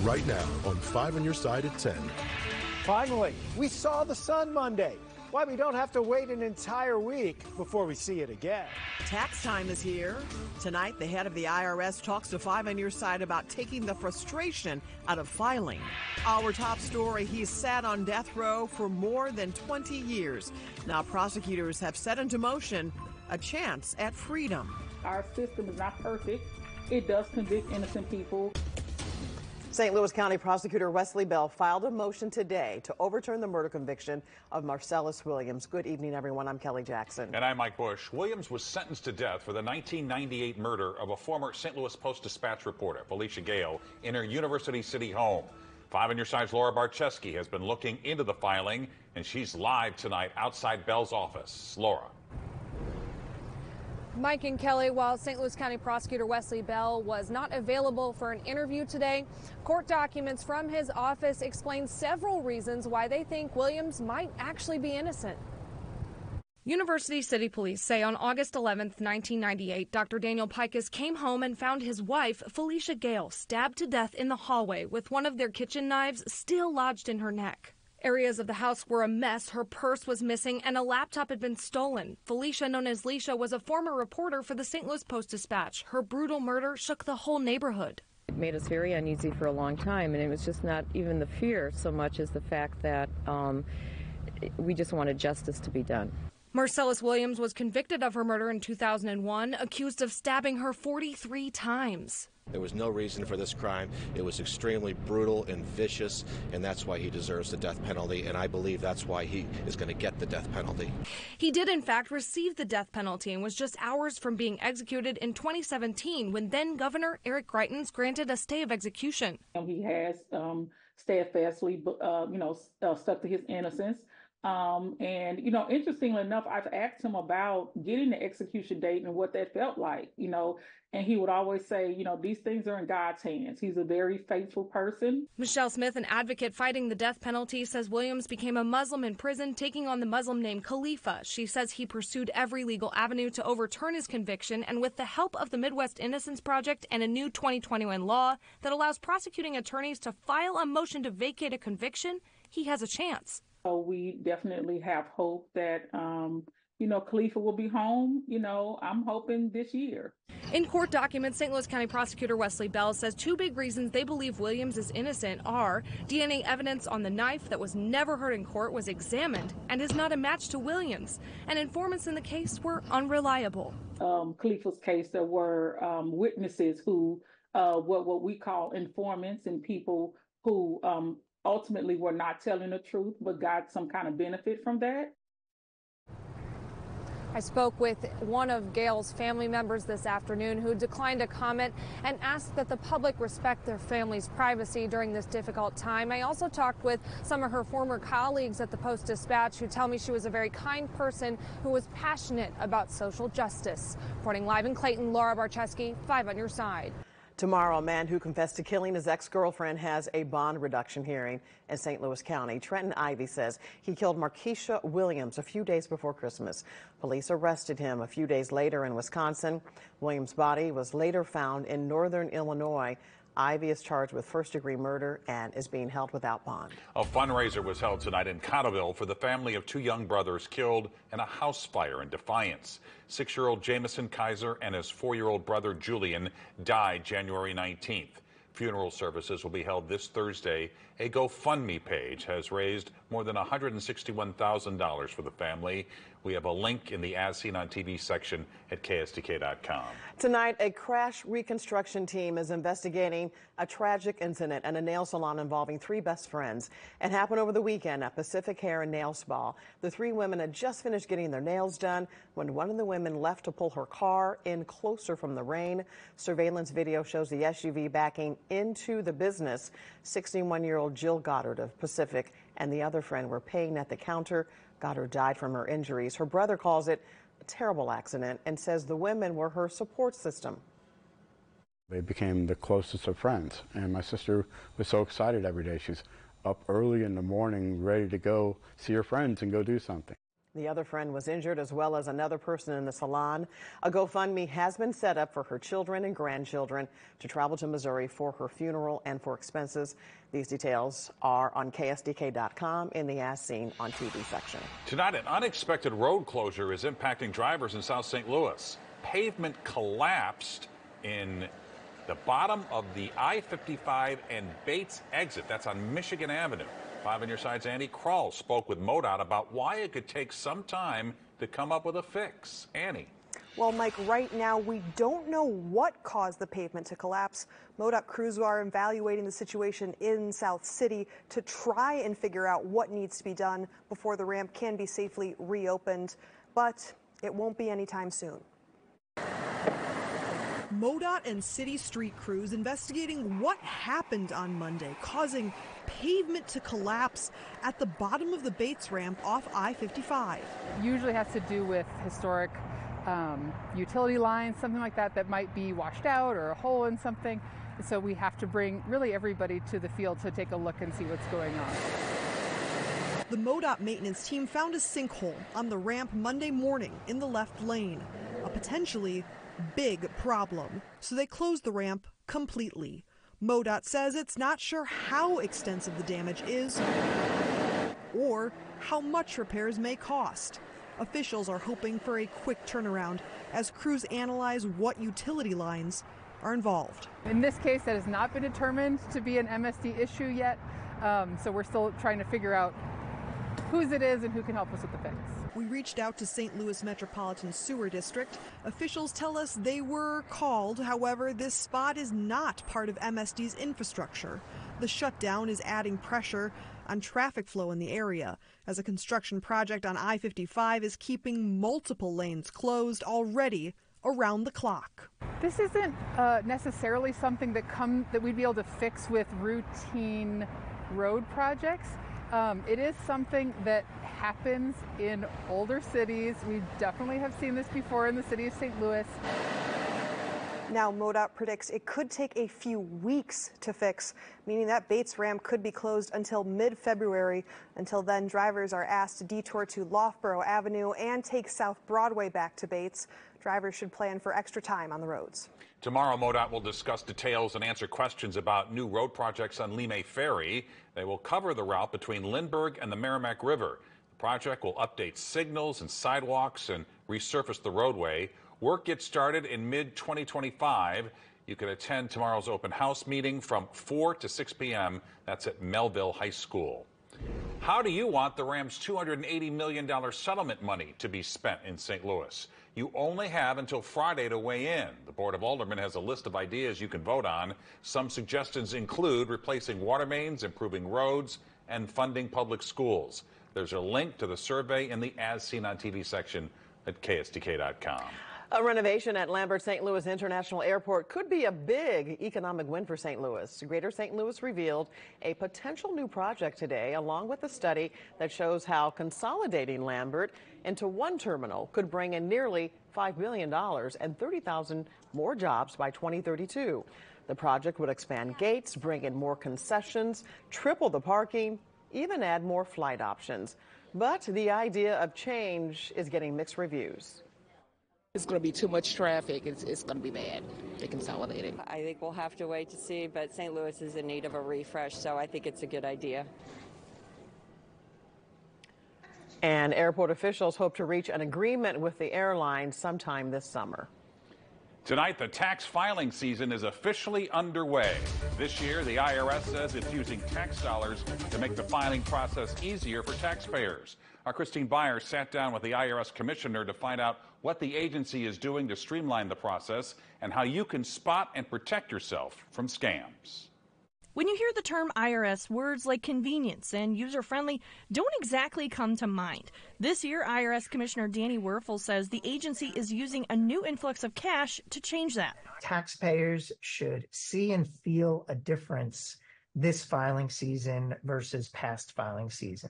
right now on 5 on Your Side at 10. Finally, we saw the sun Monday. Why we don't have to wait an entire week before we see it again. Tax time is here. Tonight, the head of the IRS talks to 5 on Your Side about taking the frustration out of filing. Our top story, he's sat on death row for more than 20 years. Now prosecutors have set into motion a chance at freedom. Our system is not perfect. It does convict innocent people. St. Louis County Prosecutor Wesley Bell filed a motion today to overturn the murder conviction of Marcellus Williams. Good evening, everyone. I'm Kelly Jackson. And I'm Mike Bush. Williams was sentenced to death for the 1998 murder of a former St. Louis Post-Dispatch reporter, Felicia Gale, in her University City home. 5 on Your Side's Laura Barczewski has been looking into the filing, and she's live tonight outside Bell's office. Laura. Mike and Kelly, while St. Louis County Prosecutor Wesley Bell was not available for an interview today, court documents from his office explain several reasons why they think Williams might actually be innocent. University City Police say on August 11th, 1998, Dr. Daniel Pikus came home and found his wife, Felicia Gale, stabbed to death in the hallway with one of their kitchen knives still lodged in her neck. Areas of the house were a mess. Her purse was missing and a laptop had been stolen. Felicia, known as Leisha, was a former reporter for the St. Louis Post-Dispatch. Her brutal murder shook the whole neighborhood. It made us very uneasy for a long time, and it was just not even the fear so much as the fact that we just wanted justice to be done. Marcellus Williams was convicted of her murder in 2001, accused of stabbing her 43 times. There was no reason for this crime. It was extremely brutal and vicious, and that's why he deserves the death penalty, and I believe that's why he is going to get the death penalty. He did, in fact, receive the death penalty and was just hours from being executed in 2017 when then-Governor Eric Greitens granted a stay of execution. He has steadfastly, stuck to his innocence. Interestingly enough, I've asked him about getting the execution date and what that felt like, and he would always say, these things are in God's hands. He's a very faithful person. Michelle Smith, an advocate fighting the death penalty, says Williams became a Muslim in prison, taking on the Muslim name Khalifa. She says he pursued every legal avenue to overturn his conviction, and with the help of the Midwest Innocence Project and a new 2021 law that allows prosecuting attorneys to file a motion to vacate a conviction, he has a chance. So we definitely have hope that, Khalifa will be home, I'm hoping this year. In court documents, St. Louis County Prosecutor Wesley Bell says two big reasons they believe Williams is innocent are DNA evidence on the knife that was never heard in court was examined and is not a match to Williams, and informants in the case were unreliable. Khalifa's case, there were witnesses who, what we call informants, and people who ultimately were not telling the truth, but got some kind of benefit from that. I spoke with one of Gale's family members this afternoon who declined to comment and asked that the public respect their family's privacy during this difficult time. I also talked with some of her former colleagues at the Post-Dispatch who tell me she was a very kind person who was passionate about social justice. Reporting live in Clayton, Laura Barczewski, 5 on Your Side. Tomorrow, a man who confessed to killing his ex-girlfriend has a bond reduction hearing in St. Louis County. Trenton Ivy says he killed Markeisha Williams a few days before Christmas. Police arrested him a few days later in Wisconsin. Williams' body was later found in northern Illinois. Ivy is charged with first-degree murder and is being held without bond. A fundraiser was held tonight in Cotterville for the family of two young brothers killed in a house fire in Defiance. 6-year-old Jamison Kaiser and his 4-year-old brother Julian died January 19th. Funeral services will be held this Thursday. A GoFundMe page has raised more than $161,000 for the family. We have a link in the As Seen on TV section at KSDK.com. Tonight, a crash reconstruction team is investigating a tragic incident at a nail salon involving 3 best friends. It happened over the weekend at Pacific Hair and Nail Spa. The 3 women had just finished getting their nails done when one of the women left to pull her car in closer from the rain. Surveillance video shows the SUV backing into the business. 61-year-old Jill Goddard of Pacific and the other friend were paying at the counter. Goddard died from her injuries. Her brother calls it a terrible accident and says the women were her support system. They became the closest of friends, and my sister was so excited every day. She's up early in the morning, ready to go see her friends and go do something. The other friend was injured, as well as another person in the salon. A GoFundMe has been set up for her children and grandchildren to travel to Missouri for her funeral and for expenses. These details are on KSDK.com in the As Seen on TV section. Tonight, an unexpected road closure is impacting drivers in South St. Louis. Pavement collapsed in the bottom of the I-55 and Bates exit. That's on Michigan Avenue. 5 on your side's Andy Krall spoke with MoDOT about why it could take some time to come up with a fix. Annie. Well, Mike, right now we don't know what caused the pavement to collapse. MoDOT crews are evaluating the situation in South City to try and figure out what needs to be done before the ramp can be safely reopened, but it won't be anytime soon. MoDOT and city street crews investigating what happened on Monday, causing pavement to collapse at the bottom of the Bates ramp off I-55. Usually has to do with historic utility lines, something like that, that might be washed out or a hole in something. So we have to bring really everybody to the field to take a look and see what's going on. The MoDOT maintenance team found a sinkhole on the ramp Monday morning in the left lane, a potentially big problem. So they closed the ramp completely. MoDOT says it's not sure how extensive the damage is or how much repairs may cost. Officials are hoping for a quick turnaround as crews analyze what utility lines are involved. In this case, that has not been determined to be an MSD issue yet, so we're still trying to figure out whose it is and who can help us with the fix. We reached out to St. Louis Metropolitan Sewer District. Officials tell us they were called. However, this spot is not part of MSD's infrastructure. The shutdown is adding pressure on traffic flow in the area, as a construction project on I-55 is keeping multiple lanes closed already around the clock. This isn't necessarily something that we'd be able to fix with routine road projects. It is something that happens in older cities. We definitely have seen this before in the city of St. Louis. Now, MoDOT predicts it could take a few weeks to fix, meaning that Bates ramp could be closed until mid-February. Until then, drivers are asked to detour to Loughborough Avenue and take South Broadway back to Bates. Drivers should plan for extra time on the roads. Tomorrow, MoDOT will discuss details and answer questions about new road projects on Lemay Ferry. They will cover the route between Lindbergh and the Merrimack River. The project will update signals and sidewalks and resurface the roadway. Work gets started in mid-2025. You can attend tomorrow's open house meeting from 4 to 6 p.m. That's at Melville High School. How do you want the Rams' $280 million settlement money to be spent in St. Louis? You only have until Friday to weigh in. The Board of Aldermen has a list of ideas you can vote on. Some suggestions include replacing water mains, improving roads, and funding public schools. There's a link to the survey in the As Seen on TV section at KSDK.com. A renovation at Lambert St. Louis International Airport could be a big economic win for St. Louis. Greater St. Louis revealed a potential new project today, along with a study that shows how consolidating Lambert into one terminal could bring in nearly $5 million and 30,000 more jobs by 2032. The project would expand gates, bring in more concessions, triple the parking, even add more flight options. But the idea of change is getting mixed reviews. It's going to be too much traffic. It's going to be bad. They consolidating. I think we'll have to wait to see, but St. Louis is in need of a refresh, so I think it's a good idea. And airport officials hope to reach an agreement with the airline sometime this summer. Tonight, the tax filing season is officially underway. This year, the IRS says it's using tax dollars to make the filing process easier for taxpayers. Our Christine Byers sat down with the IRS commissioner to find out what the agency is doing to streamline the process and how you can spot and protect yourself from scams. When you hear the term IRS, words like convenience and user-friendly don't exactly come to mind. This year, IRS Commissioner Danny Werfel says the agency is using a new influx of cash to change that. Taxpayers should see and feel a difference this filing season versus past filing season.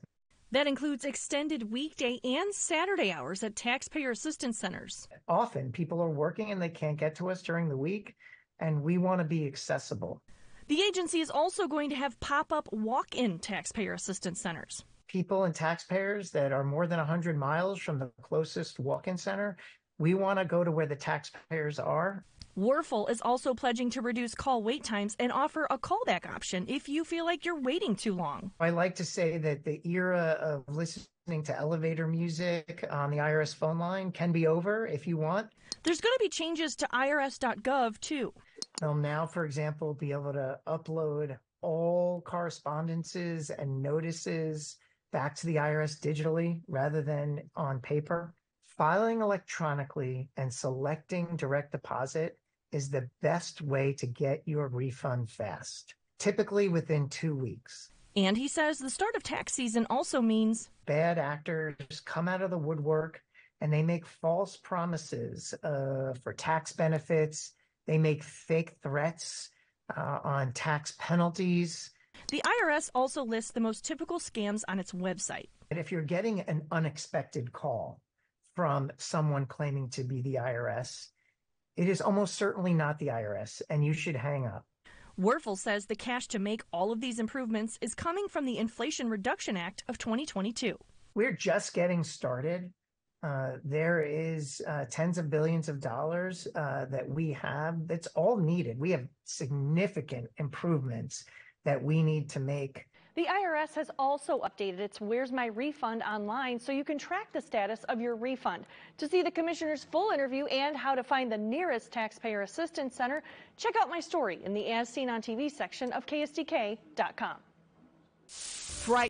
That includes extended weekday and Saturday hours at taxpayer assistance centers. Often, people are working and they can't get to us during the week, and we want to be accessible. The agency is also going to have pop-up walk-in taxpayer assistance centers. people and taxpayers that are more than 100 miles from the closest walk-in center. We want to go to where the taxpayers are. Werfel is also pledging to reduce call wait times and offer a callback option if you feel like you're waiting too long. I like to say that the era of listening to elevator music on the IRS phone line can be over if you want. There's going to be changes to irs.gov, too. They'll now, for example, be able to upload all correspondences and notices back to the IRS digitally rather than on paper. Filing electronically and selecting direct deposit is the best way to get your refund fast, typically within 2 weeks. And he says the start of tax season also means bad actors come out of the woodwork and they make false promises for tax benefits. They make fake threats on tax penalties. The IRS also lists the most typical scams on its website. And if you're getting an unexpected call from someone claiming to be the IRS, it is almost certainly not the IRS, and you should hang up. Werfel says the cash to make all of these improvements is coming from the Inflation Reduction Act of 2022. We're just getting started. There is tens of billions of dollars that we have that's all needed. We have significant improvements that we need to make. The IRS has also updated its Where's My Refund online so you can track the status of your refund. To see the commissioner's full interview and how to find the nearest taxpayer assistance center, check out my story in the As Seen on TV section of KSDK.com.